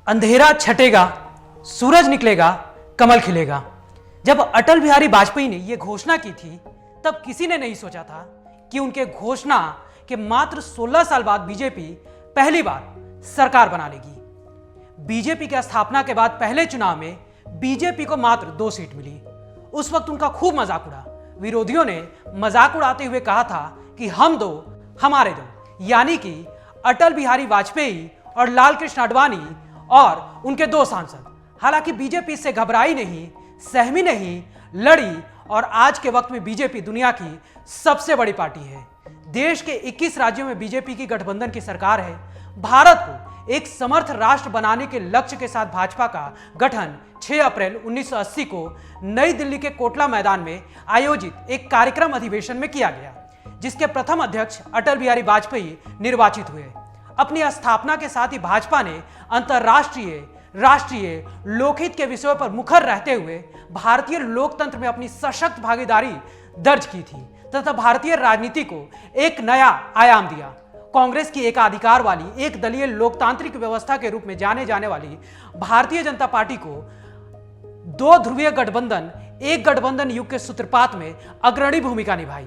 अंधेरा छटेगा, सूरज निकलेगा, कमल खिलेगा। जब अटल बिहारी वाजपेयी ने यह घोषणा की थी तब किसी ने नहीं सोचा था कि उनके घोषणा के मात्र 16 साल बाद बीजेपी पहली बार सरकार बना लेगी। बीजेपी की स्थापना के बाद पहले चुनाव में बीजेपी को मात्र 2 सीट मिली। उस वक्त उनका खूब मजाक उड़ा। विरोधियों ने मजाक उड़ाते हुए कहा था कि हम दो हमारे दो, यानी कि अटल बिहारी वाजपेयी और लाल कृष्ण आडवाणी और उनके 2 सांसद। हालांकि बीजेपी इससे घबराई नहीं, सहमी नहीं, लड़ी और आज के वक्त में बीजेपी दुनिया की सबसे बड़ी पार्टी है। देश के 21 राज्यों में बीजेपी की गठबंधन की सरकार है। भारत को एक समर्थ राष्ट्र बनाने के लक्ष्य के साथ भाजपा का गठन 6 अप्रैल 1980 को नई दिल्ली के कोटला मैदान में आयोजित एक कार्यक्रम अधिवेशन में किया गया, जिसके प्रथम अध्यक्ष अटल बिहारी वाजपेयी निर्वाचित हुए। अपनी स्थापना के साथ ही भाजपा ने अंतर्राष्ट्रीय, राष्ट्रीय लोकहित के विषयों पर मुखर रहते हुए भारतीय लोकतंत्र में अपनी सशक्त भागीदारी दर्ज की थी तथा भारतीय राजनीति को एक नया आयाम दिया। कांग्रेस की एकाधिकार वाली एक दलीय लोकतांत्रिक व्यवस्था के रूप में जाने जाने वाली भारतीय जनता पार्टी को 2 ध्रुवीय गठबंधन, एक गठबंधन युग के सूत्रपात में अग्रणी भूमिका निभाई।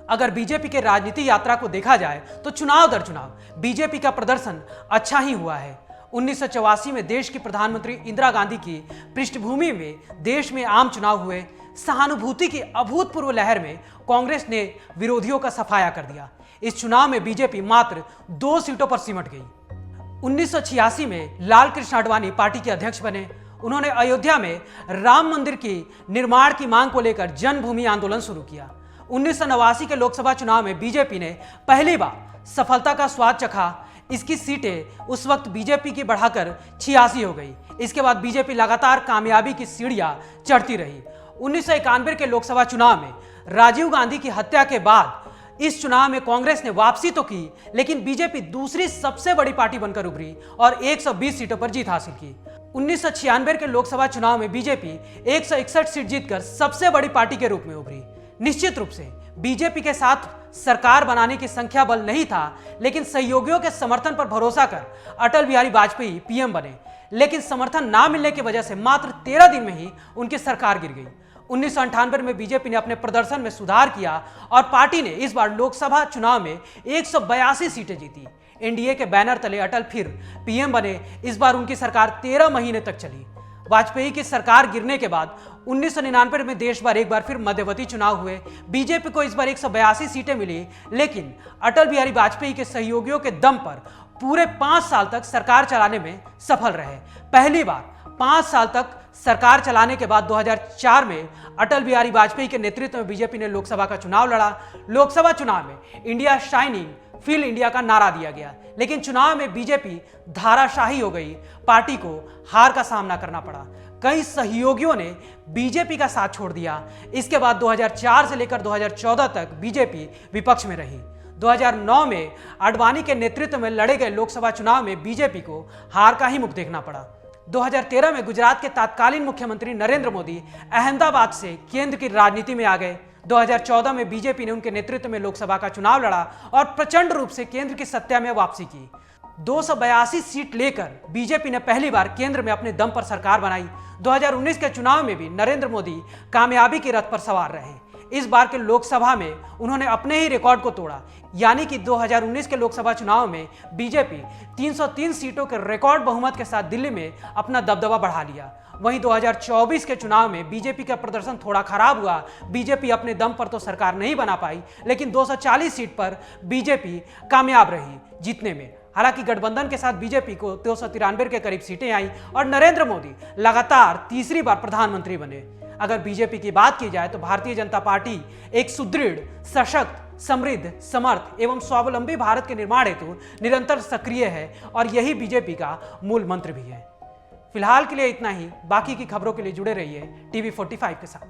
अगर बीजेपी के राजनीति यात्रा को देखा जाए तो चुनाव दर चुनाव बीजेपी का प्रदर्शन अच्छा ही हुआ है। 1984 में देश की प्रधानमंत्री इंदिरा गांधी की पृष्ठभूमि में देश में आम चुनाव हुए। सहानुभूति की अभूतपूर्व लहर में कांग्रेस ने विरोधियों का सफाया कर दिया। इस चुनाव में बीजेपी मात्र 2 सीटों पर सिमट गई। 1986 में लाल कृष्ण आडवाणी पार्टी के अध्यक्ष बने। उन्होंने अयोध्या में राम मंदिर की निर्माण की मांग को लेकर जनभूमि आंदोलन शुरू किया। 1989 के लोकसभा चुनाव में बीजेपी ने पहली बार सफलता का स्वाद चखा। इसकी सीटें उस वक्त बीजेपी की बढ़ाकर 86 हो गई। इसके बाद बीजेपी लगातार कामयाबी की सीढ़ियां चढ़ती रही। 1991 के लोकसभा चुनाव में राजीव गांधी की हत्या के बाद इस चुनाव में कांग्रेस ने वापसी तो की, लेकिन बीजेपी दूसरी सबसे बड़ी पार्टी बनकर उभरी और 120 सीटों पर जीत हासिल की। 1996 के लोकसभा चुनाव में बीजेपी 161 सीट जीतकर सबसे बड़ी पार्टी के रूप में उभरी। निश्चित रूप से बीजेपी के साथ सरकार बनाने की संख्या बल नहीं था, लेकिन सहयोगियों के समर्थन पर भरोसा कर अटल बिहारी वाजपेयी पीएम बने। लेकिन समर्थन ना मिलने की वजह से मात्र 13 दिन में ही उनकी सरकार गिर गई। 1998 में बीजेपी ने अपने प्रदर्शन में सुधार किया और पार्टी ने इस बार लोकसभा चुनाव में 182 सीटें जीती। एनडीए के बैनर तले अटल फिर पीएम बने। इस बार उनकी सरकार 13 महीने तक चली। वाजपेयी की सरकार गिरने के बाद 1999 में देश भर एक बार फिर मध्यवर्ती चुनाव हुए। बीजेपी को इस बार 182 सीटें मिली, लेकिन अटल बिहारी वाजपेयी के सहयोगियों के दम पर पूरे 5 साल तक सरकार चलाने में सफल रहे। पहली बार 5 साल तक सरकार चलाने के बाद 2004 में अटल बिहारी वाजपेयी के नेतृत्व में बीजेपी ने लोकसभा का चुनाव लड़ा। लोकसभा चुनाव में इंडिया शाइनिंग, फील इंडिया का नारा दिया गया, लेकिन चुनाव में बीजेपी धाराशाही हो गई। पार्टी को हार का सामना करना पड़ा। कई सहयोगियों ने बीजेपी का साथ छोड़ दिया। इसके बाद 2004 से लेकर 2014 तक बीजेपी विपक्ष में रही। 2009 में आडवाणी के नेतृत्व में लड़े गए लोकसभा चुनाव में बीजेपी को हार का ही मुख देखना पड़ा। 2013 में गुजरात के तत्कालीन मुख्यमंत्री नरेंद्र मोदी अहमदाबाद से केंद्र की राजनीति में आ गए। 2014 में बीजेपी ने उनके नेतृत्व में लोकसभा का चुनाव लड़ा और प्रचंड रूप से केंद्र की सत्ता में वापसी की। 282 सीट लेकर बीजेपी ने पहली बार केंद्र में अपने दम पर सरकार बनाई। 2019 के चुनाव में भी नरेंद्र मोदी कामयाबी के रथ पर सवार रहे। इस बार के लोकसभा में उन्होंने अपने ही रिकॉर्ड को तोड़ा, यानी कि 2019 के लोकसभा चुनाव में बीजेपी 303 सीटों के रिकॉर्ड बहुमत के साथ दिल्ली में अपना दबदबा बढ़ा लिया। वहीं 2024 के चुनाव में बीजेपी का प्रदर्शन थोड़ा खराब हुआ। बीजेपी अपने दम पर तो सरकार नहीं बना पाई, लेकिन 240 सीट पर बीजेपी कामयाब रही जीतने में। हालांकि गठबंधन के साथ बीजेपी को 293 के करीब सीटें आई और नरेंद्र मोदी लगातार तीसरी बार प्रधानमंत्री बने। अगर बीजेपी की बात की जाए तो भारतीय जनता पार्टी एक सुदृढ़, सशक्त, समृद्ध, समर्थ एवं स्वावलंबी भारत के निर्माण हेतु निरंतर सक्रिय है और यही बीजेपी का मूल मंत्र भी है। फिलहाल के लिए इतना ही। बाकी की खबरों के लिए जुड़े रहिए टीवी 45 के साथ।